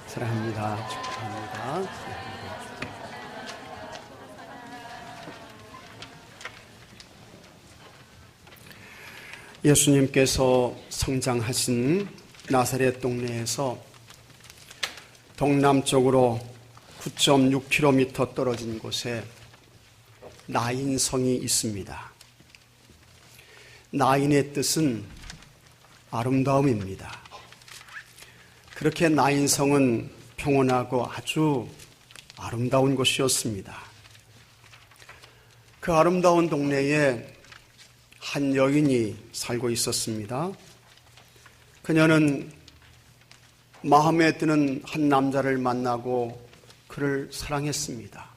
사랑합니다. 축하합니다. 예수님께서 성장하신 나사렛 동네에서 동남쪽으로 9.6km 떨어진 곳에 나인성이 있습니다. 나인의 뜻은 아름다움입니다. 그렇게 나인성은 평온하고 아주 아름다운 곳이었습니다. 그 아름다운 동네에 한 여인이 살고 있었습니다. 그녀는 마음에 드는 한 남자를 만나고 그를 사랑했습니다.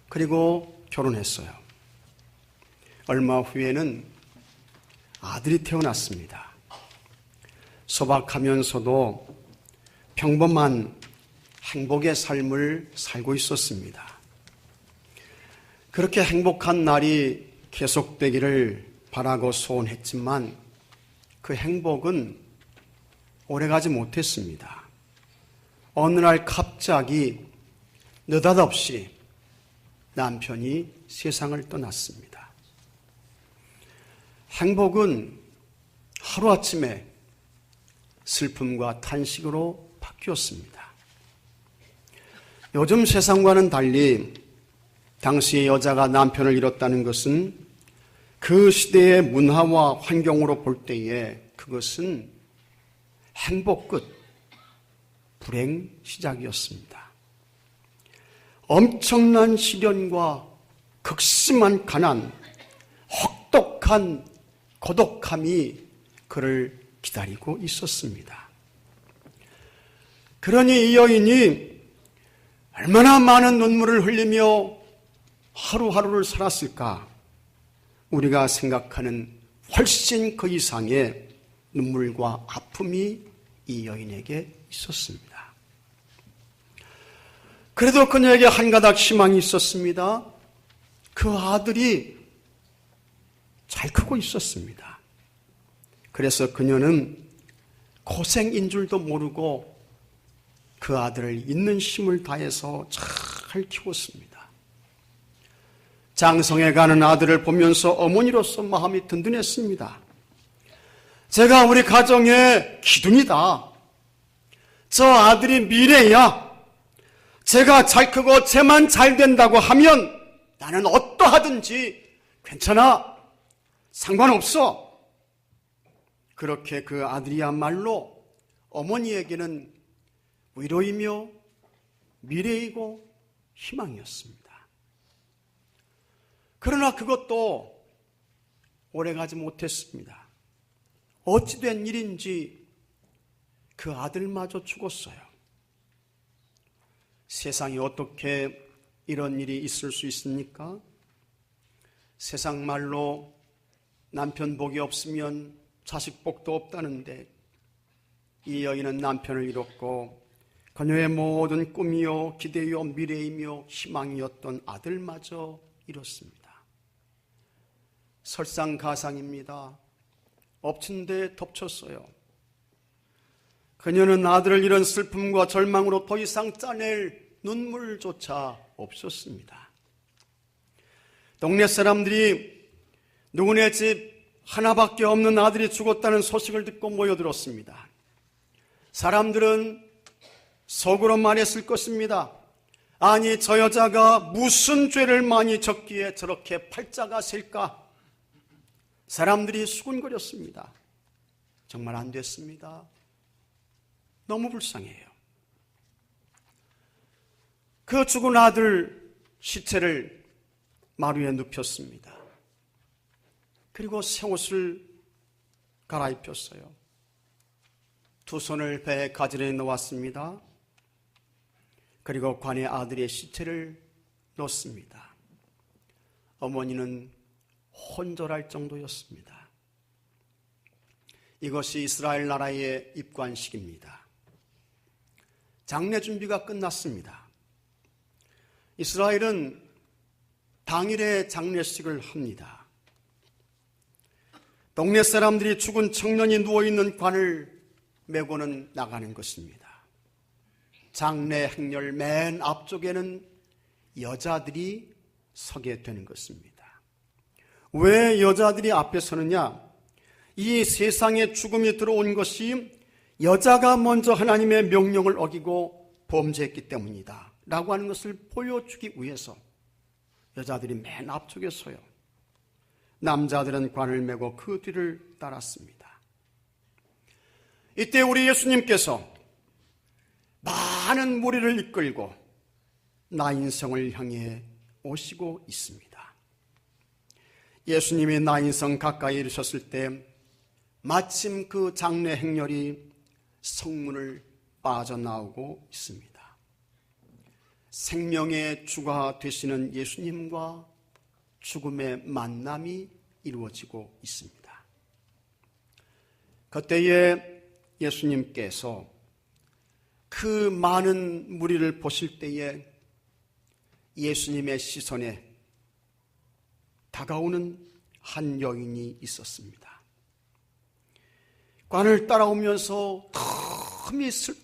그리고 결혼했어요. 얼마 후에는 아들이 태어났습니다. 소박하면서도 평범한 행복의 삶을 살고 있었습니다. 그렇게 행복한 날이 계속되기를 바라고 소원했지만 그 행복은 오래가지 못했습니다. 어느 날 갑자기 느닷없이 남편이 세상을 떠났습니다. 행복은 하루아침에 슬픔과 탄식으로 바뀌었습니다. 요즘 세상과는 달리 당시의 여자가 남편을 잃었다는 것은 그 시대의 문화와 환경으로 볼 때에 그것은 행복 끝, 불행 시작이었습니다. 엄청난 시련과 극심한 가난, 혹독한 고독함이 그를 기다리고 있었습니다. 그러니 이 여인이 얼마나 많은 눈물을 흘리며 하루하루를 살았을까? 우리가 생각하는 훨씬 그 이상의 눈물과 아픔이 이 여인에게 있었습니다. 그래도 그녀에게 한 가닥 희망이 있었습니다. 그 아들이 잘 크고 있었습니다. 그래서 그녀는 고생인 줄도 모르고 그 아들을 있는 힘을 다해서 잘 키웠습니다. 장성에 가는 아들을 보면서 어머니로서 마음이 든든했습니다. 제가 우리 가정의 기둥이다. 저 아들이 미래야. 제가 잘 크고 쟤만 잘 된다고 하면 나는 어떠하든지 괜찮아. 상관없어. 그렇게 그 아들이야말로 어머니에게는 위로이며 미래이고 희망이었습니다. 그러나 그것도 오래가지 못했습니다. 어찌된 일인지 그 아들마저 죽었어요. 세상에 어떻게 이런 일이 있을 수 있습니까? 세상 말로 남편 복이 없으면 자식 복도 없다는데 이 여인은 남편을 잃었고 그녀의 모든 꿈이요 기대요 미래이며 희망이었던 아들마저 잃었습니다. 설상가상입니다. 엎친 데 덮쳤어요. 그녀는 아들을 잃은 슬픔과 절망으로 더 이상 짜낼 눈물조차 없었습니다. 동네 사람들이 누구네 집 하나밖에 없는 아들이 죽었다는 소식을 듣고 모여들었습니다. 사람들은 속으로 말했을 것입니다. 아니, 저 여자가 무슨 죄를 많이 졌기에 저렇게 팔자가 셀까? 사람들이 수군거렸습니다. 정말 안 됐습니다. 너무 불쌍해요. 그 죽은 아들 시체를 마루에 눕혔습니다. 그리고 새 옷을 갈아입혔어요. 두 손을 배에 가지런히 놓았습니다. 그리고 관에 아들의 시체를 놓습니다. 어머니는 혼절할 정도였습니다. 이것이 이스라엘 나라의 입관식입니다. 장례 준비가 끝났습니다. 이스라엘은 당일에 장례식을 합니다. 동네 사람들이 죽은 청년이 누워있는 관을 메고는 나가는 것입니다. 장례 행렬 맨 앞쪽에는 여자들이 서게 되는 것입니다. 왜 여자들이 앞에 서느냐? 이 세상에 죽음이 들어온 것이 여자가 먼저 하나님의 명령을 어기고 범죄했기 때문이다 라고 하는 것을 보여주기 위해서 여자들이 맨 앞쪽에 서요. 남자들은 관을 메고 그 뒤를 따랐습니다. 이때 우리 예수님께서 많은 무리를 이끌고 나인성을 향해 오시고 있습니다. 예수님이 나인성 가까이 이르셨을 때 마침 그 장례 행렬이 성문을 빠져나오고 있습니다. 생명의 주가 되시는 예수님과 죽음의 만남이 이루어지고 있습니다. 그때에 예수님께서 그 많은 무리를 보실 때에 예수님의 시선에 다가오는 한 여인이 있었습니다. 관을 따라오면서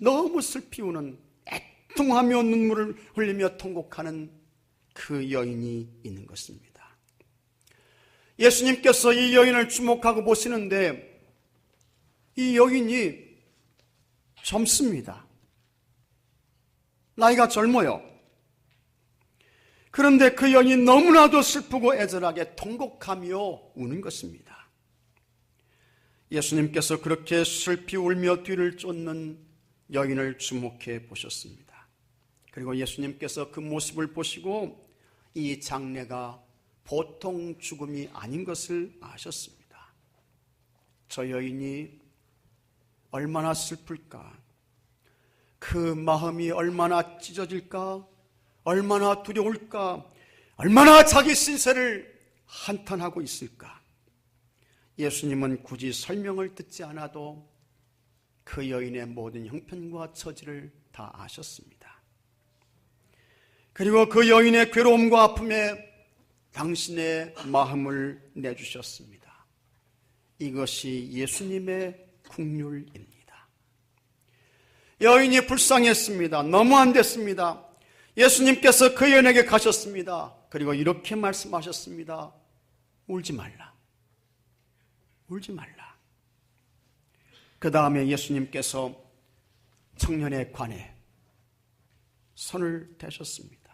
너무 슬피 우는 애통하며 눈물을 흘리며 통곡하는 그 여인이 있는 것입니다. 예수님께서 이 여인을 주목하고 보시는데 이 여인이 젊습니다. 나이가 젊어요. 그런데 그 여인이 너무나도 슬프고 애절하게 통곡하며 우는 것입니다. 예수님께서 그렇게 슬피 울며 뒤를 쫓는 여인을 주목해 보셨습니다. 그리고 예수님께서 그 모습을 보시고 이 장례가 보통 죽음이 아닌 것을 아셨습니다. 저 여인이 얼마나 슬플까? 그 마음이 얼마나 찢어질까? 얼마나 두려울까? 얼마나 자기 신세를 한탄하고 있을까? 예수님은 굳이 설명을 듣지 않아도 그 여인의 모든 형편과 처지를 다 아셨습니다. 그리고 그 여인의 괴로움과 아픔에 당신의 마음을 내주셨습니다. 이것이 예수님의 긍휼입니다. 여인이 불쌍했습니다. 너무 안 됐습니다. 예수님께서 그 여인에게 가셨습니다. 그리고 이렇게 말씀하셨습니다. 울지 말라. 울지 말라. 그 다음에 예수님께서 청년의 관에 손을 대셨습니다.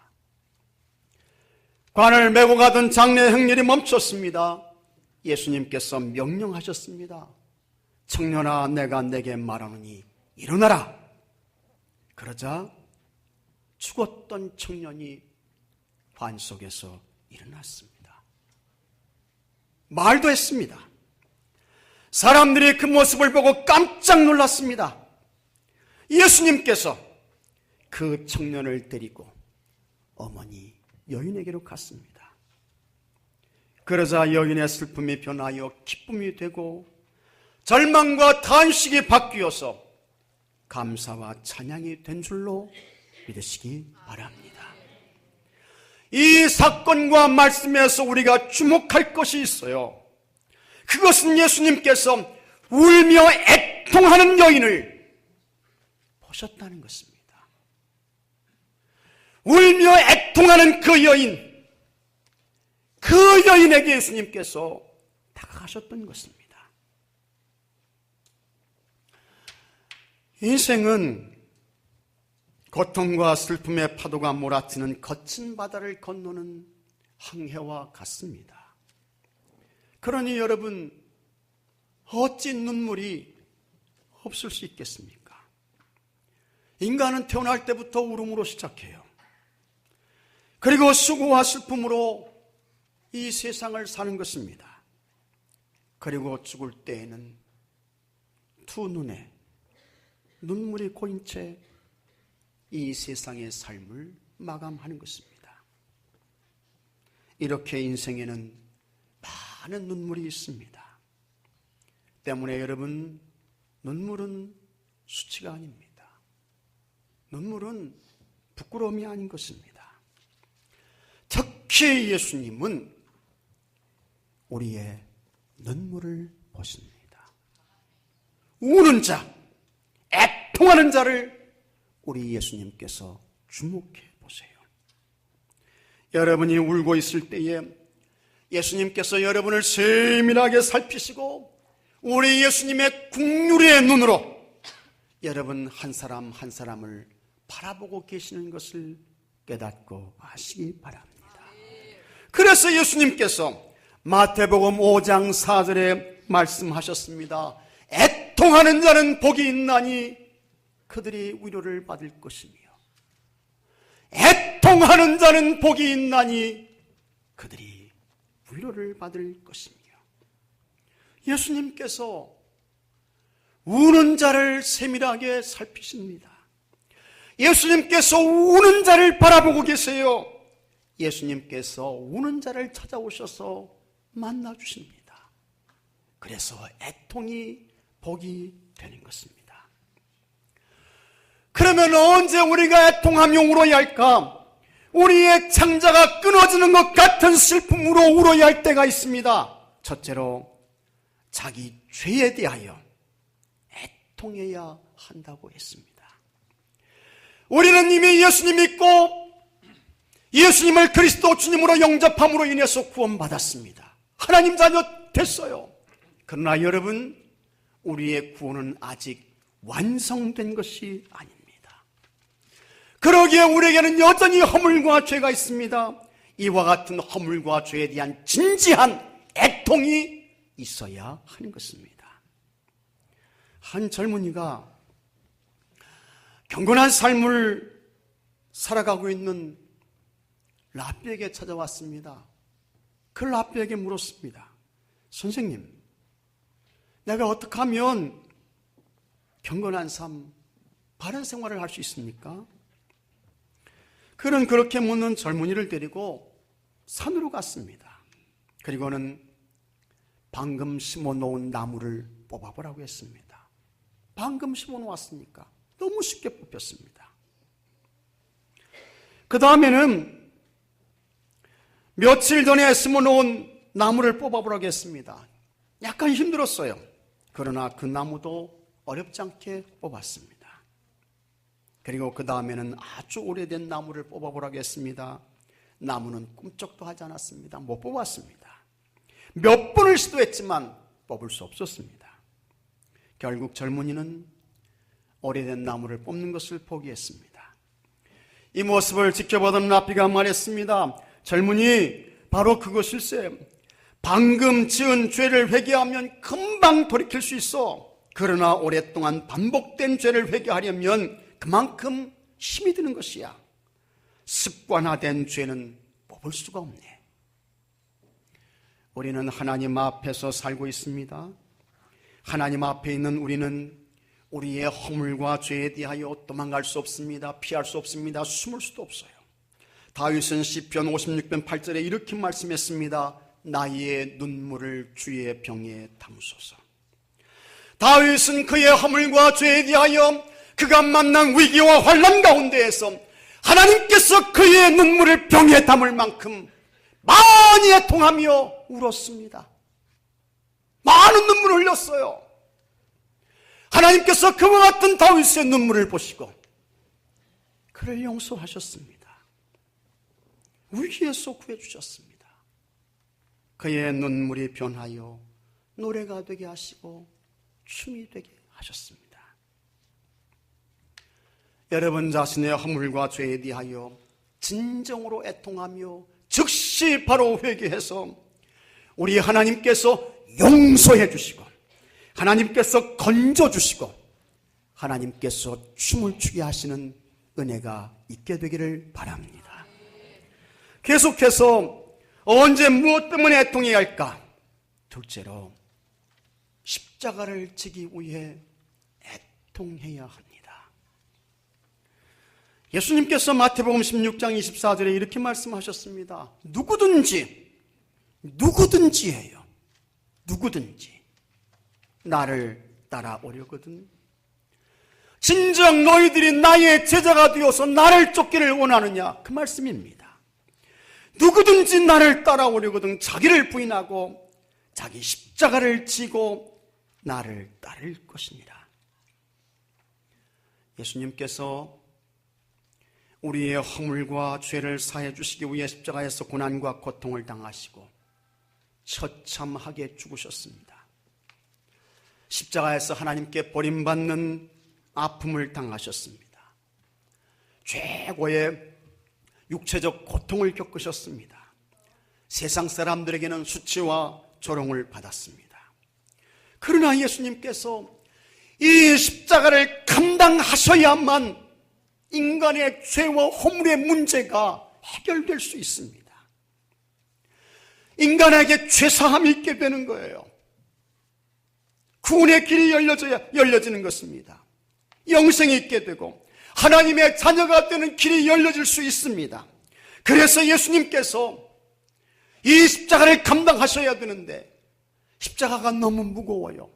관을 메고 가던 장례 행렬이 멈췄습니다. 예수님께서 명령하셨습니다. 청년아, 내가 내게 말하노니 일어나라. 그러자 죽었던 청년이 관 속에서 일어났습니다. 말도 했습니다. 사람들이 그 모습을 보고 깜짝 놀랐습니다. 예수님께서 그 청년을 데리고 어머니 여인에게로 갔습니다. 그러자 여인의 슬픔이 변하여 기쁨이 되고 절망과 탄식이 바뀌어서 감사와 찬양이 된 줄로 믿으시기 바랍니다. 이 사건과 말씀에서 우리가 주목할 것이 있어요. 그것은 예수님께서 울며 애통하는 여인을 보셨다는 것입니다. 울며 애통하는 그 여인, 그 여인에게 예수님께서 다가가셨던 것입니다. 인생은 고통과 슬픔의 파도가 몰아치는 거친 바다를 건너는 항해와 같습니다. 그러니 여러분, 어찌 눈물이 없을 수 있겠습니까? 인간은 태어날 때부터 울음으로 시작해요. 그리고 수고와 슬픔으로 이 세상을 사는 것입니다. 그리고 죽을 때에는 두 눈에 눈물이 고인 채 이 세상의 삶을 마감하는 것입니다. 이렇게 인생에는 많은 눈물이 있습니다. 때문에 여러분, 눈물은 수치가 아닙니다. 눈물은 부끄러움이 아닌 것입니다. 특히 예수님은 우리의 눈물을 보십니다. 우는 자, 애통하는 자를 우리 예수님께서 주목해 보세요. 여러분이 울고 있을 때에 예수님께서 여러분을 세밀하게 살피시고 우리 예수님의 긍휼의 눈으로 여러분 한 사람 한 사람을 바라보고 계시는 것을 깨닫고 아시기 바랍니다. 그래서 예수님께서 마태복음 5장 4절에 말씀하셨습니다. 애통하는 자는 복이 있나니 그들이 위로를 받을 것이며, 애통하는 자는 복이 있나니 그들이 위로를 받을 것이며. 예수님께서 우는 자를 세밀하게 살피십니다. 예수님께서 우는 자를 바라보고 계세요. 예수님께서 우는 자를 찾아오셔서 만나주십니다. 그래서 애통이 복이 되는 것입니다. 그러면 언제 우리가 애통하며 울어야 할까? 우리의 창자가 끊어지는 것 같은 슬픔으로 울어야 할 때가 있습니다. 첫째로 자기 죄에 대하여 애통해야 한다고 했습니다. 우리는 이미 예수님 믿고 예수님을 그리스도 주님으로 영접함으로 인해서 구원받았습니다. 하나님 자녀 됐어요. 그러나 여러분, 우리의 구원은 아직 완성된 것이 아닙니다. 그러기에 우리에게는 여전히 허물과 죄가 있습니다. 이와 같은 허물과 죄에 대한 진지한 애통이 있어야 하는 것입니다. 한 젊은이가 경건한 삶을 살아가고 있는 라비에게 찾아왔습니다. 그 라비에게 물었습니다. 선생님, 내가 어떻게 하면 경건한 삶, 바른 생활을 할 수 있습니까? 그는 그렇게 묻는 젊은이를 데리고 산으로 갔습니다. 그리고는 방금 심어놓은 나무를 뽑아보라고 했습니다. 방금 심어놓았으니까 너무 쉽게 뽑혔습니다. 그 다음에는 며칠 전에 심어놓은 나무를 뽑아보라고 했습니다. 약간 힘들었어요. 그러나 그 나무도 어렵지 않게 뽑았습니다. 그리고 그 다음에는 아주 오래된 나무를 뽑아보라고 했습니다. 나무는 꿈쩍도 하지 않았습니다. 못 뽑았습니다. 몇 번을 시도했지만 뽑을 수 없었습니다. 결국 젊은이는 오래된 나무를 뽑는 것을 포기했습니다. 이 모습을 지켜보던 라비가 말했습니다. 젊은이, 바로 그것일세. 방금 지은 죄를 회개하면 금방 돌이킬 수 있어. 그러나 오랫동안 반복된 죄를 회개하려면 그만큼 힘이 드는 것이야. 습관화된 죄는 뽑을 수가 없네. 우리는 하나님 앞에서 살고 있습니다. 하나님 앞에 있는 우리는 우리의 허물과 죄에 대하여 도망갈 수 없습니다. 피할 수 없습니다. 숨을 수도 없어요. 다윗은 시편 56편 8절에 이렇게 말씀했습니다. 나의 눈물을 주의 병에 담으소서. 다윗은 그의 허물과 죄에 대하여 그가 만난 위기와 환난 가운데에서 하나님께서 그의 눈물을 병에 담을 만큼 많이 애통하며 울었습니다. 많은 눈물을 흘렸어요. 하나님께서 그와 같은 다윗의 눈물을 보시고 그를 용서하셨습니다. 위기에서 구해주셨습니다. 그의 눈물이 변하여 노래가 되게 하시고 춤이 되게 하셨습니다. 여러분 자신의 허물과 죄에 대하여 진정으로 애통하며 즉시 바로 회개해서 우리 하나님께서 용서해 주시고 하나님께서 건져주시고 하나님께서 춤을 추게 하시는 은혜가 있게 되기를 바랍니다. 계속해서 언제 무엇 때문에 애통해야 할까? 둘째로 십자가를 지기 위해 애통해야 합니다. 예수님께서 마태복음 16장 24절에 이렇게 말씀하셨습니다. 누구든지예요. 누구든지 나를 따라오려거든 진정 너희들이 나의 제자가 되어서 나를 쫓기를 원하느냐, 그 말씀입니다. 누구든지 나를 따라오려거든 자기를 부인하고 자기 십자가를 지고 나를 따를 것입니다. 예수님께서 우리의 허물과 죄를 사해 주시기 위해 십자가에서 고난과 고통을 당하시고 처참하게 죽으셨습니다. 십자가에서 하나님께 버림받는 아픔을 당하셨습니다. 최고의 육체적 고통을 겪으셨습니다. 세상 사람들에게는 수치와 조롱을 받았습니다. 그러나 예수님께서 이 십자가를 감당하셔야만 인간의 죄와 허물의 문제가 해결될 수 있습니다. 인간에게 죄사함이 있게 되는 거예요. 구원의 길이 열려지는 것입니다. 영생이 있게 되고 하나님의 자녀가 되는 길이 열려질 수 있습니다. 그래서 예수님께서 이 십자가를 감당하셔야 되는데 십자가가 너무 무거워요.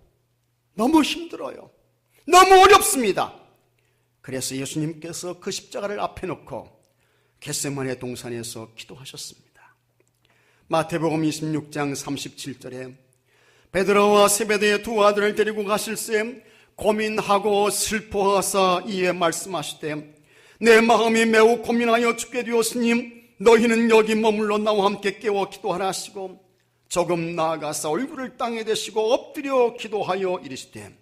너무 힘들어요. 너무 어렵습니다. 그래서 예수님께서 그 십자가를 앞에 놓고 겟세마네 동산에서 기도하셨습니다. 마태복음 26장 37절에 베드로와 세베대의 두 아들을 데리고 가실새 고민하고 슬퍼하사 이에 말씀하시되 내 마음이 매우 고민하여 죽게 되었으니 너희는 여기 머물러 나와 함께 깨워 기도하라 하시고 조금 나아가서 얼굴을 땅에 대시고 엎드려 기도하여 이르시되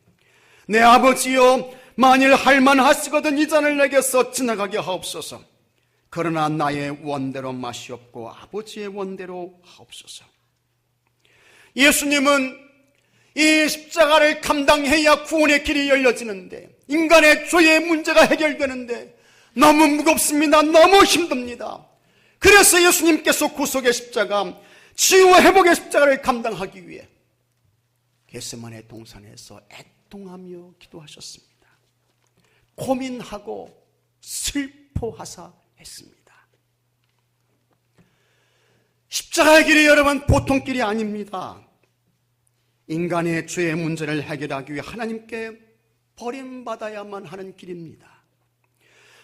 내 아버지여 만일 할만하시거든 이 잔을 내게서 지나가게 하옵소서. 그러나 나의 원대로 마시옵고 아버지의 원대로 하옵소서. 예수님은 이 십자가를 감당해야 구원의 길이 열려지는데 인간의 죄의 문제가 해결되는데 너무 무겁습니다. 너무 힘듭니다. 그래서 예수님께서 구속의 십자가, 치유와 회복의 십자가를 감당하기 위해 겟세마네 동산에서 애통하며 기도하셨습니다. 고민하고 슬퍼하사 했습니다. 십자가의 길이 여러분 보통 길이 아닙니다. 인간의 죄의 문제를 해결하기 위해 하나님께 버림받아야만 하는 길입니다.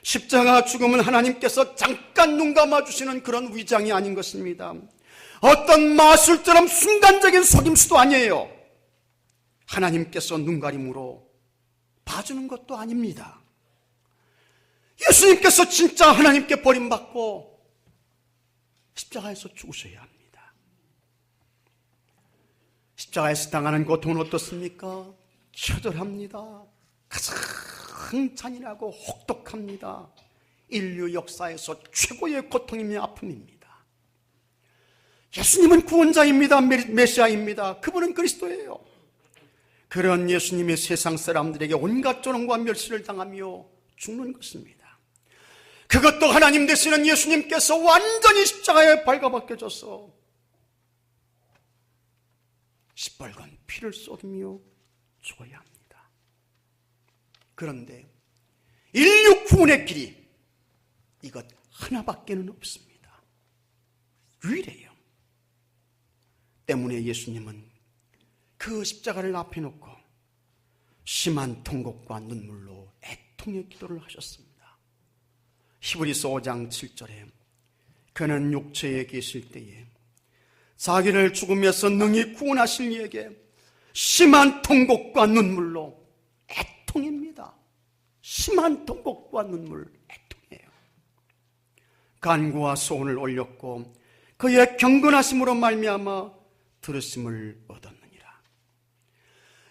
십자가 죽음은 하나님께서 잠깐 눈 감아주시는 그런 위장이 아닌 것입니다. 어떤 마술처럼 순간적인 속임수도 아니에요. 하나님께서 눈가림으로 봐주는 것도 아닙니다. 예수님께서 진짜 하나님께 버림받고 십자가에서 죽으셔야 합니다. 십자가에서 당하는 고통은 어떻습니까? 처절합니다. 가장 잔인하고 혹독합니다. 인류 역사에서 최고의 고통이며 아픔입니다. 예수님은 구원자입니다. 메시아입니다. 그분은 그리스도예요. 그런 예수님의 세상 사람들에게 온갖 조롱과 멸시를 당하며 죽는 것입니다. 그것도 하나님 되시는 예수님께서 완전히 십자가에 발가벗겨져서 시뻘건 피를 쏟으며 죽어야 합니다. 그런데 인류 구원의 길이 이것 하나밖에는 없습니다. 유일해요. 때문에 예수님은 그 십자가를 앞에 놓고 심한 통곡과 눈물로 애통의 기도를 하셨습니다. 히브리서 5장 7절에 그는 육체에 계실 때에 자기를 죽음에서 능히 구원하실 이에게 심한 통곡과 눈물로 애통입니다. 심한 통곡과 눈물, 애통이에요. 간구와 소원을 올렸고 그의 경건하심으로 말미암아 들으심을 얻었느니라.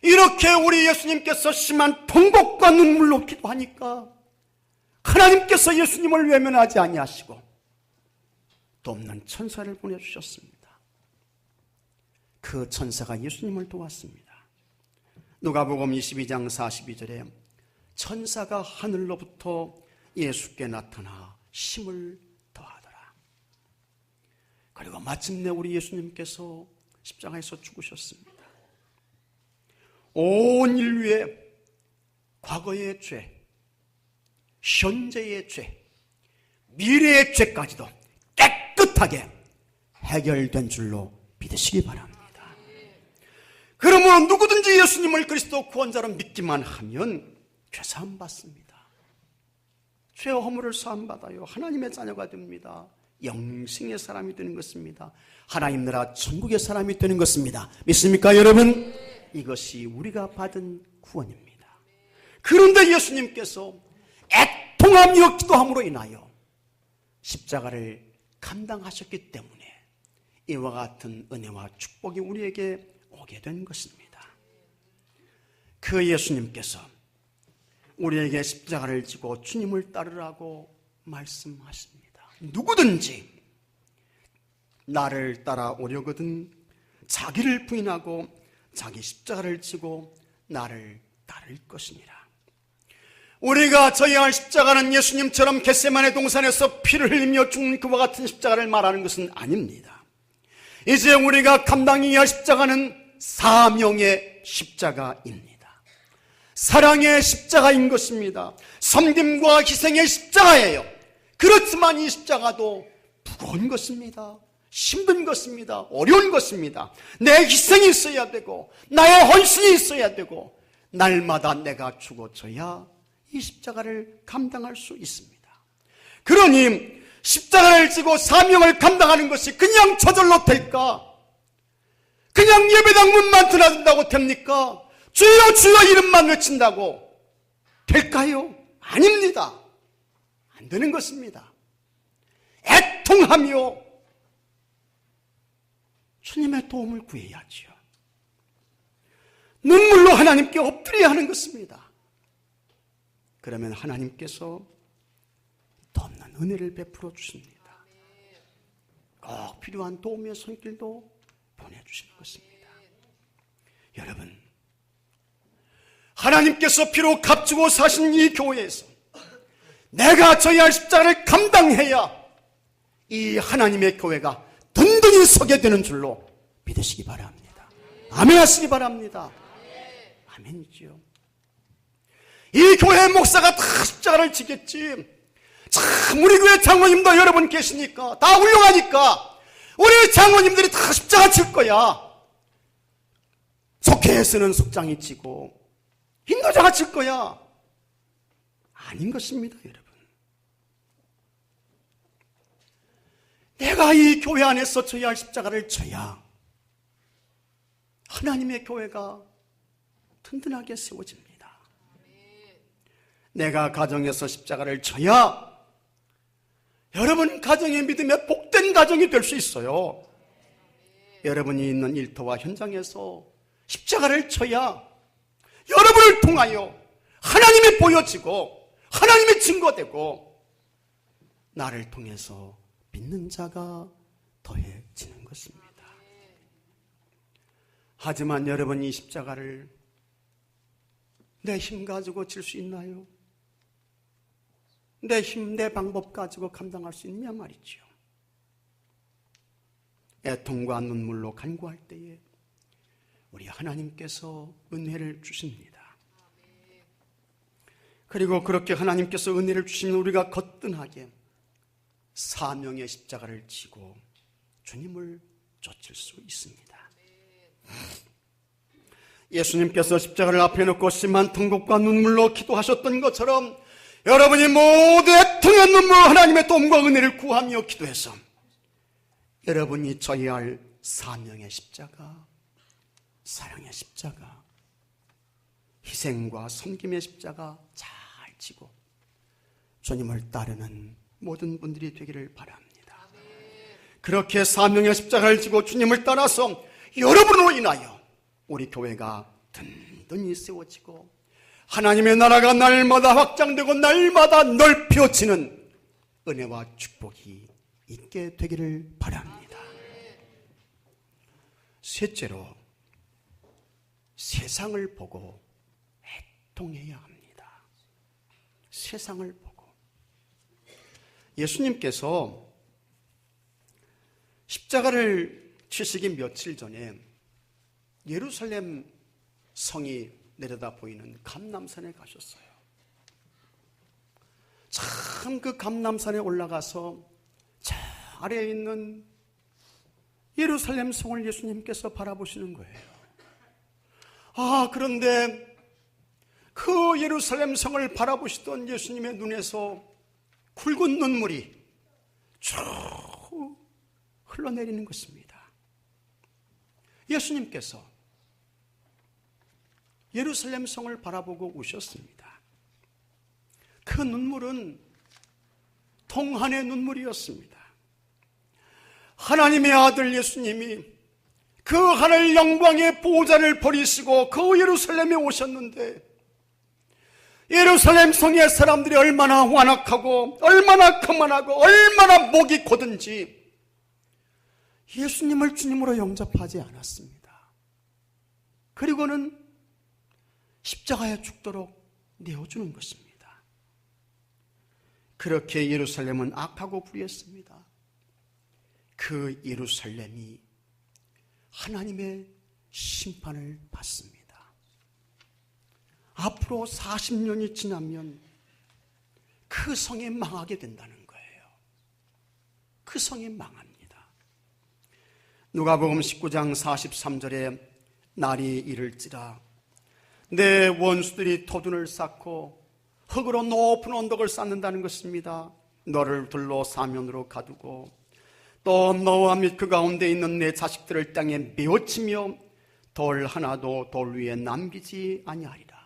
이렇게 우리 예수님께서 심한 통곡과 눈물로 기도하니까 하나님께서 예수님을 외면하지 아니하시고 돕는 천사를 보내주셨습니다. 그 천사가 예수님을 도왔습니다. 누가복음 22장 42절에 천사가 하늘로부터 예수께 나타나 힘을 더하더라. 그리고 마침내 우리 예수님께서 십자가에서 죽으셨습니다. 온 인류의 과거의 죄, 현재의 죄, 미래의 죄까지도 깨끗하게 해결된 줄로 믿으시기 바랍니다. 그러므로 누구든지 예수님을 그리스도 구원자로 믿기만 하면 죄사함 받습니다. 죄와 허물을 사함 받아요. 하나님의 자녀가 됩니다. 영생의 사람이 되는 것입니다. 하나님 나라 천국의 사람이 되는 것입니다. 믿습니까 여러분? 이것이 우리가 받은 구원입니다. 그런데 예수님께서 애통하며 기도함으로 인하여 십자가를 감당하셨기 때문에 이와 같은 은혜와 축복이 우리에게 오게 된 것입니다. 그 예수님께서 우리에게 십자가를 지고 주님을 따르라고 말씀하십니다. 누구든지 나를 따라오려거든 자기를 부인하고 자기 십자가를 지고 나를 따를 것이니라. 우리가 져야 할 십자가는 예수님처럼 겟세마네 동산에서 피를 흘리며 죽는 그와 같은 십자가를 말하는 것은 아닙니다. 이제 우리가 감당해야 할 십자가는 사명의 십자가입니다. 사랑의 십자가인 것입니다. 섬김과 희생의 십자가예요. 그렇지만 이 십자가도 무거운 것입니다. 힘든 것입니다. 어려운 것입니다. 내 희생이 있어야 되고 나의 헌신이 있어야 되고 날마다 내가 죽어져야 이 십자가를 감당할 수 있습니다. 그러니 십자가를 지고 사명을 감당하는 것이 그냥 저절로 될까? 그냥 예배당 문만 드나든다고 됩니까? 주여 주여 이름만 외친다고 될까요? 아닙니다. 안 되는 것입니다. 애통하며 주님의 도움을 구해야지요. 눈물로 하나님께 엎드려야 하는 것입니다. 그러면 하나님께서 없는 은혜를 베풀어 주십니다. 꼭 필요한 도움의 손길도 보내주시는 것입니다. 여러분, 하나님께서 피로 값주고 사신 이 교회에서 내가 져야 할 십자가를 감당해야 이 하나님의 교회가 든든히 서게 되는 줄로 믿으시기 바랍니다. 아멘 하시기 바랍니다. 아멘이지요. 이 교회 목사가 다 십자가를 지겠지. 참 우리 교회 장로님도 여러분 계시니까 다 훌륭하니까 우리 장로님들이 다 십자가 칠 거야. 속회에서는 속장이 치고 인도자가 칠 거야. 아닌 것입니다, 여러분. 내가 이 교회 안에서 져야 할 십자가를 져야 하나님의 교회가 든든하게 세워집니다. 내가 가정에서 십자가를 져야 여러분 가정의 믿음에 복된 가정이 될 수 있어요. 여러분이 있는 일터와 현장에서 십자가를 져야 여러분을 통하여 하나님이 보여지고 하나님이 증거되고 나를 통해서 믿는 자가 더해지는 것입니다. 하지만 여러분 이 십자가를 내 힘 가지고 질 수 있나요? 내 힘, 내 방법 가지고 감당할 수 있냐 말이죠. 애통과 눈물로 간구할 때에 우리 하나님께서 은혜를 주십니다. 그리고 그렇게 하나님께서 은혜를 주시면 우리가 거뜬하게 사명의 십자가를 지고 주님을 쫓을 수 있습니다. 예수님께서 십자가를 앞에 놓고 심한 통곡과 눈물로 기도하셨던 것처럼 여러분이 모두 애통의 눈물로 하나님의 도움과 은혜를 구하며 기도해서 여러분이 져야 할 사명의 십자가, 사랑의 십자가, 희생과 섬김의 십자가 잘 지고 주님을 따르는 모든 분들이 되기를 바랍니다. 그렇게 사명의 십자가를 지고 주님을 따라서 여러분으로 인하여 우리 교회가 든든히 세워지고 하나님의 나라가 날마다 확장되고 날마다 넓혀지는 은혜와 축복이 있게 되기를 바랍니다. 셋째로 세상을 보고 애통해야 합니다. 세상을 보고. 예수님께서 십자가를 치시기 며칠 전에 예루살렘 성이 내려다 보이는 감람산에 가셨어요. 참 그 감람산에 올라가서 저 아래에 있는 예루살렘 성을 예수님께서 바라보시는 거예요. 그런데 그 예루살렘 성을 바라보시던 예수님의 눈에서 굵은 눈물이 쭉 흘러내리는 것입니다. 예수님께서 예루살렘 성을 바라보고 우셨습니다. 그 눈물은 통한의 눈물이었습니다. 하나님의 아들 예수님이 그 하늘 영광의 보좌를 버리시고 그 예루살렘에 오셨는데, 예루살렘 성의 사람들이 얼마나 완악하고 얼마나 거만하고 얼마나 목이 곧은지 예수님을 주님으로 영접하지 않았습니다. 그리고는 십자가에 죽도록 내어주는 것입니다. 그렇게 예루살렘은 악하고 불의했습니다. 그 예루살렘이 하나님의 심판을 받습니다. 앞으로 40년이 지나면 그 성이 망하게 된다는 거예요. 그 성이 망합니다. 누가복음 19장 43절에 날이 이를지라 내 원수들이 토둔을 쌓고 흙으로 높은 언덕을 쌓는다는 것입니다. 너를 둘러 사면으로 가두고 또 너와 및 그 가운데 있는 내 자식들을 땅에 메어치며 돌 하나도 돌 위에 남기지 아니하리라.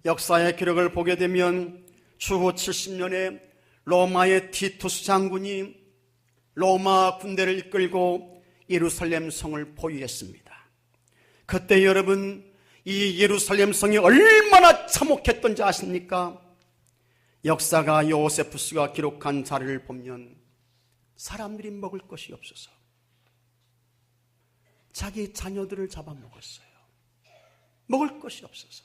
역사의 기록을 보게 되면 추후 70년에 로마의 티투스 장군이 로마 군대를 이끌고 예루살렘 성을 포위했습니다. 그때 여러분, 이 예루살렘 성이 얼마나 참혹했던지 아십니까? 역사가 요세푸스가 기록한 자료를 보면 사람들이 먹을 것이 없어서 자기 자녀들을 잡아먹었어요. 먹을 것이 없어서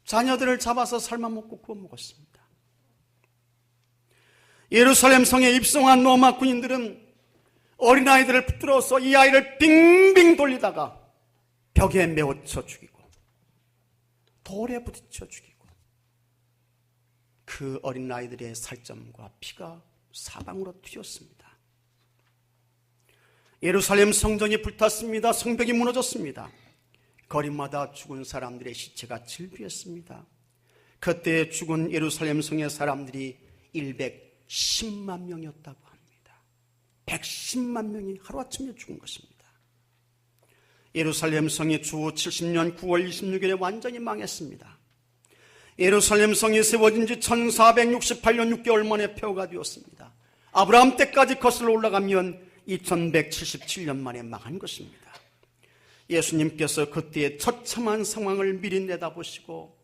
자녀들을 잡아서 삶아먹고 구워먹었습니다. 예루살렘 성에 입성한 로마 군인들은 어린아이들을 붙들어서 이 아이를 빙빙 돌리다가 벽에 메어쳐 죽이고 돌에 부딪혀 죽이고 그 어린아이들의 살점과 피가 사방으로 튀었습니다. 예루살렘 성전이 불탔습니다. 성벽이 무너졌습니다. 거리마다 죽은 사람들의 시체가 질비했습니다. 그때 죽은 예루살렘 성의 사람들이 110만 명이었다고 합니다. 110만 명이 하루아침에 죽은 것입니다. 예루살렘 성이 주후 70년 9월 26일에 완전히 망했습니다. 예루살렘 성이 세워진 지 1468년 6개월 만에 폐허가 되었습니다. 아브라함 때까지 거슬러 올라가면 2177년 만에 망한 것입니다. 예수님께서 그때의 처참한 상황을 미리 내다보시고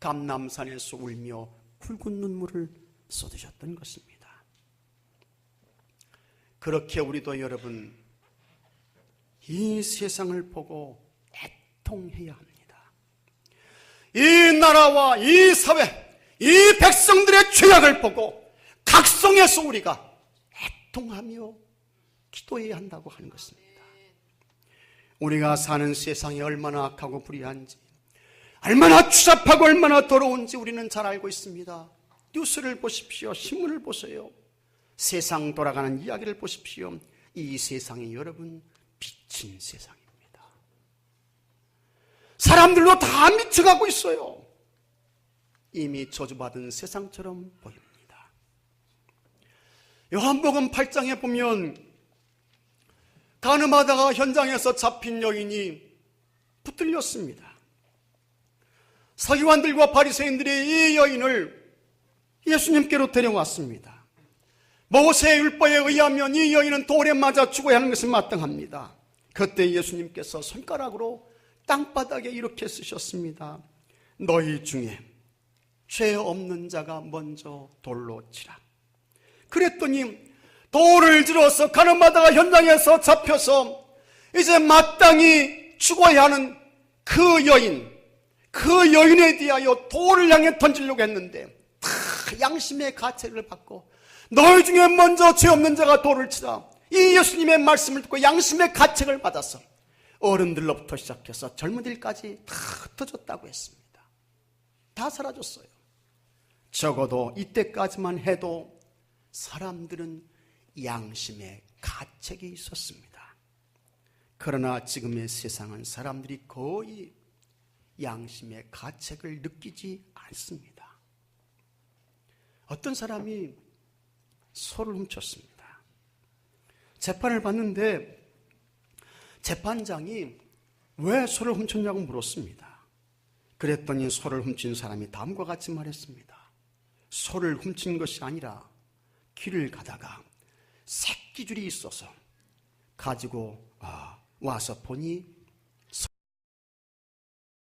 감람산에서 울며 굵은 눈물을 쏟으셨던 것입니다. 그렇게 우리도 여러분, 이 세상을 보고 애통해야 합니다. 이 나라와 이 사회, 이 백성들의 죄악을 보고 각성해서 우리가 애통하며 기도해야 한다고 하는 것입니다. 우리가 사는 세상이 얼마나 악하고 불의한지, 얼마나 추잡하고 얼마나 더러운지 우리는 잘 알고 있습니다. 뉴스를 보십시오. 신문을 보세요. 세상 돌아가는 이야기를 보십시오. 이 세상이 여러분 비친 세상입니다. 사람들도 다 미쳐가고 있어요. 이미 저주받은 세상처럼 보입니다. 요한복음 8장에 보면 가늠하다가 현장에서 잡힌 여인이 붙들렸습니다. 서기관들과 바리새인들이 이 여인을 예수님께로 데려왔습니다. 모세의 율법에 의하면 이 여인은 돌에 맞아 죽어야 하는 것이 마땅합니다. 그때 예수님께서 손가락으로 땅바닥에 이렇게 쓰셨습니다. 너희 중에 죄 없는 자가 먼저 돌로 치라. 그랬더니 돌을 들어서 가늠하다가 현장에서 잡혀서 이제 마땅히 죽어야 하는 그 여인에 대하여 돌을 향해 던지려고 했는데 다 양심의 가책을 받고 너희 중에 먼저 죄 없는 자가 돌을 치라. 이 예수님의 말씀을 듣고 양심의 가책을 받아서 어른들로부터 시작해서 젊은이들까지 다 흩어졌다고 했습니다. 다 사라졌어요. 적어도 이때까지만 해도 사람들은 양심의 가책이 있었습니다. 그러나 지금의 세상은 사람들이 거의 양심의 가책을 느끼지 않습니다. 어떤 사람이 소를 훔쳤습니다. 재판을 받는데 재판장이 왜 소를 훔쳤냐고 물었습니다. 그랬더니 소를 훔친 사람이 다음과 같이 말했습니다. 소를 훔친 것이 아니라 길을 가다가 새끼줄이 있어서 가지고 와서 보니